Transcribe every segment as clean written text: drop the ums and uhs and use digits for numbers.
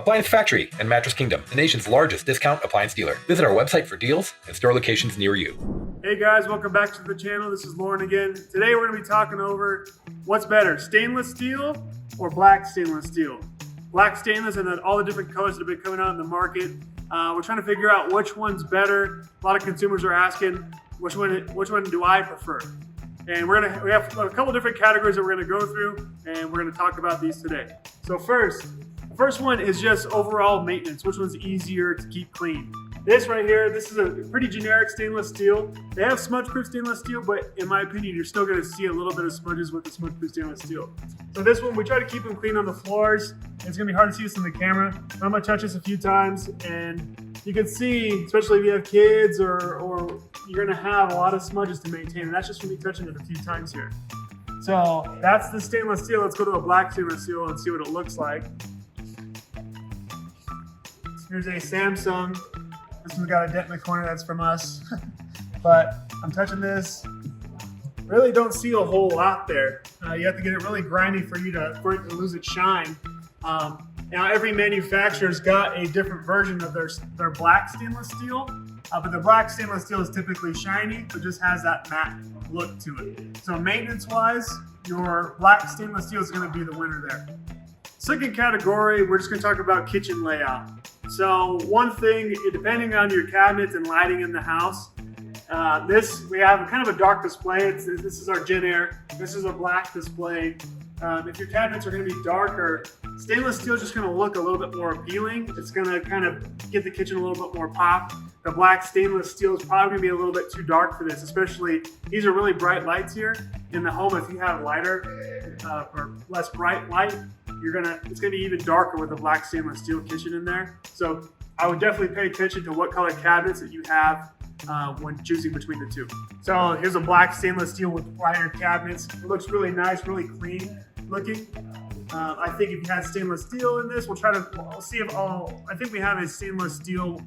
Appliance Factory and Mattress Kingdom, the nation's largest discount appliance dealer. Visit our website for deals and store locations near you. Hey guys, welcome back to the channel. This is Loren again. Today we're going to be talking over what's better, stainless steel or black stainless steel. Black stainless and then all the different colors that have been coming out in the market. We're trying to figure out which one's better. A lot of consumers are asking which one do I prefer. And we have a couple different categories that we're going to go through, and we're going to talk about these today. So the first one is just overall maintenance. Which one's easier to keep clean? This right here, this is a pretty generic stainless steel. They have smudge-proof stainless steel, but in my opinion, you're still going to see a little bit of smudges with the smudge-proof stainless steel. So this one, we try to keep them clean on the floors. It's going to be hard to see this in the camera. I'm going to touch this a few times, and you can see, especially if you have kids or you're going to have a lot of smudges to maintain, and that's just from me touching it a few times here. So that's the stainless steel. Let's go to a black stainless steel and see what it looks like. Here's a Samsung. This one's got a dent in the corner, that's from us. But I'm touching this. Really don't see a whole lot there. You have to get it really grimy for it to lose its shine. Now every manufacturer's got a different version of their black stainless steel. But the black stainless steel is typically shiny, but just has that matte look to it. So maintenance-wise, your black stainless steel is going to be the winner there. Second category, we're just going to talk about kitchen layout. So one thing, depending on your cabinets and lighting in the house, we have kind of a dark display. This is our Gen Air. This is a black display. If your cabinets are going to be darker, stainless steel is just going to look a little bit more appealing. It's going to kind of give the kitchen a little bit more pop. The black stainless steel is probably going to be a little bit too dark for this, especially these are really bright lights here. In the home, if you have lighter or less bright light, it's gonna be even darker with a black stainless steel kitchen in there. So I would definitely pay attention to what color cabinets that you have when choosing between the two. So here's a black stainless steel with lighter cabinets. It looks really nice, really clean looking. I think if you had stainless steel in this, we'll see if I think we have a stainless steel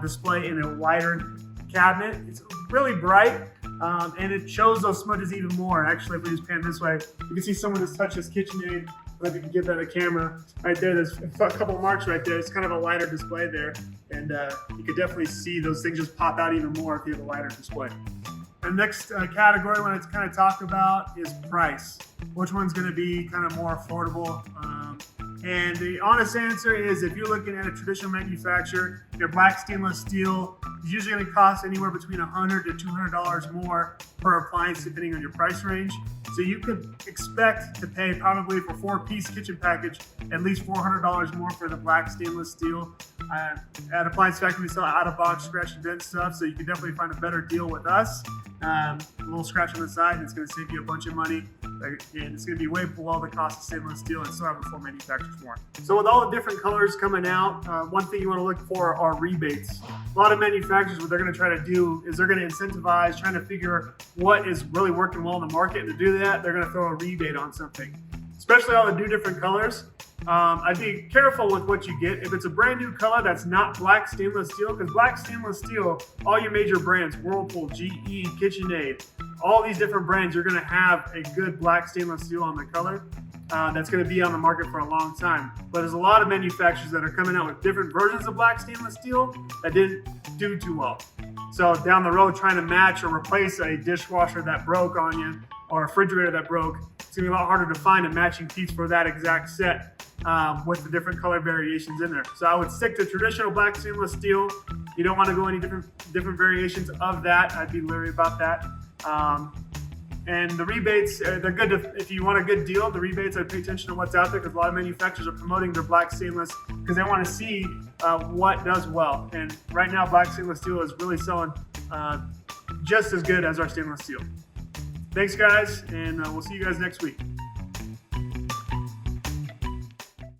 display in a lighter cabinet. It's really bright. And it shows those smudges even more. Actually, if we just pan this way, you can see someone has touched this KitchenAid. If you can give that a camera right there, there's a couple marks right there. It's kind of a lighter display there, and you could definitely see those things just pop out even more if you have a lighter display. The next category I want to kind of talk about is price. Which one's going to be kind of more affordable? And the honest answer is, if you're looking at a traditional manufacturer, your black stainless steel is usually going to cost anywhere between $100 to $200 more per appliance, depending on your price range. So you could expect to pay probably for a 4-piece kitchen package at least $400 more for the black stainless steel. At Appliance Factory, we sell out-of-box scratch and dent stuff, so you can definitely find a better deal with us. A little scratch on the side, and it's going to save you a bunch of money. And it's going to be way below the cost of stainless steel and still have a full manufacturer's warranty. So with all the different colors coming out, one thing you want to look for are rebates. A lot of manufacturers, what they're going to try to do is they're going to incentivize trying to figure what is really working well in the market. And to do that, they're going to throw a rebate on something, especially all the new different colors. I'd be careful with what you get. If it's a brand new color that's not black stainless steel, because black stainless steel, all your major brands, Whirlpool, GE, KitchenAid, all these different brands, you're going to have a good black stainless steel on the color that's going to be on the market for a long time. But there's a lot of manufacturers that are coming out with different versions of black stainless steel that didn't do too well. So down the road, trying to match or replace a dishwasher that broke on you or a refrigerator that broke, it's going to be a lot harder to find a matching piece for that exact set with the different color variations in there. So I would stick to traditional black stainless steel. You don't want to go any different variations of that. I'd be leery about that. And the rebates, they're good if you want a good deal. The rebates, I'd pay attention to what's out there, because a lot of manufacturers are promoting their black stainless because they want to see what does well. And right now, black stainless steel is really selling just as good as our stainless steel. Thanks, guys, and we'll see you guys next week.